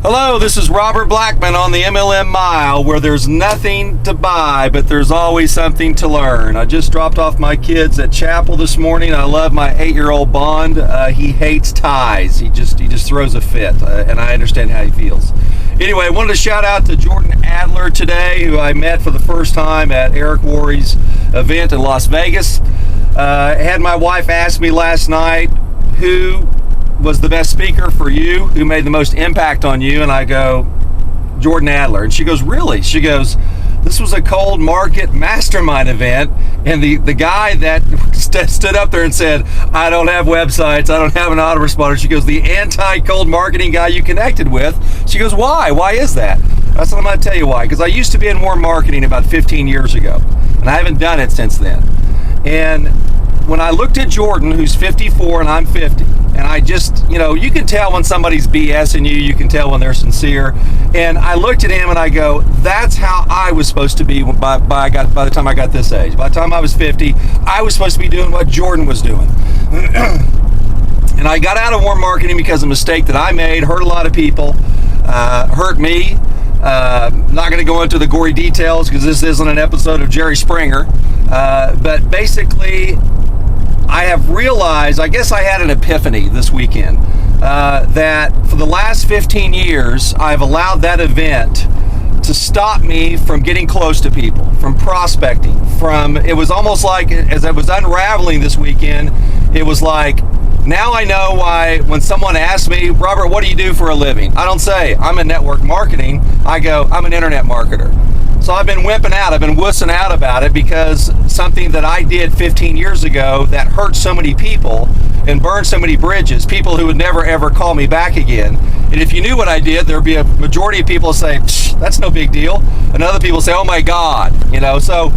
Hello, this is Robert Blackman on the MLM Mile, where there's nothing to buy, but there's always something to learn. I just dropped off my kids at chapel this morning. I love my 8-year-old Bond. He hates ties. He just throws a fit, and I understand how he feels. Anyway, I wanted to shout out to Jordan Adler today, who I met for the first time at Eric Worre's event in Las Vegas. I had my wife ask me last night, who was the best speaker for you, who made the most impact on you? And I go, Jordan Adler. And she goes, really? She goes, this was a cold market mastermind event, and the guy that stood up there and said, I don't have websites, I don't have an autoresponder. She goes, the anti-cold marketing guy you connected with. She goes, why? Why is that? I said, I'm going to tell you why. Because I used to be in warm marketing about 15 years ago, and I haven't done it since then. And when I looked at Jordan, who's 54 and I'm 50, and I just, you can tell when somebody's BSing you, you can tell when they're sincere. And I looked at him and I go, that's how I was supposed to be by the time I got this age. By the time I was 50, I was supposed to be doing what Jordan was doing. And I got out of warm marketing because of a mistake that I made, hurt a lot of people, hurt me. Not going to go into the gory details because this isn't an episode of Jerry Springer. But basically, I have realized, I guess I had an epiphany this weekend, that for the last 15 years, I've allowed that event to stop me from getting close to people, from prospecting, it was almost like, as I was unraveling this weekend, it was like, now I know why when someone asks me, Robert, what do you do for a living? I don't say, I'm in network marketing. I go, I'm an internet marketer. So I've been wimping out, I've been wussing out about it because something that I did 15 years ago that hurt so many people and burned so many bridges, people who would never ever call me back again. And if you knew what I did, there'd be a majority of people say, that's no big deal. And other people say, oh my God, so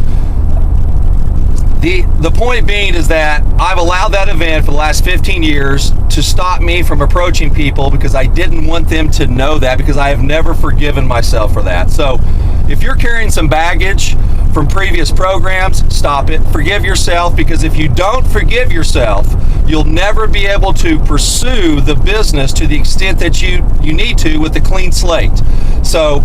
the point being is that I've allowed that event for the last 15 years to stop me from approaching people because I didn't want them to know that, because I have never forgiven myself for that. So if you're carrying some baggage from previous programs, stop it. Forgive yourself, because if you don't forgive yourself, you'll never be able to pursue the business to the extent that you need to with a clean slate. So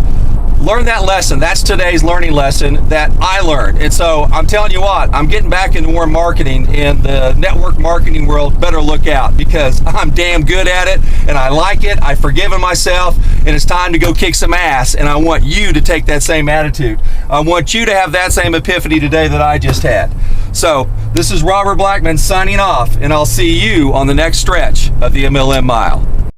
learn that lesson. That's today's learning lesson that I learned. And so I'm telling you what, I'm getting back into warm marketing, and the network marketing world better look out, because I'm damn good at it and I like it. I've forgiven myself, and it's time to go kick some ass. And I want you to take that same attitude. I want you to have that same epiphany today that I just had. So this is Robert Blackman signing off, and I'll see you on the next stretch of the MLM Mile.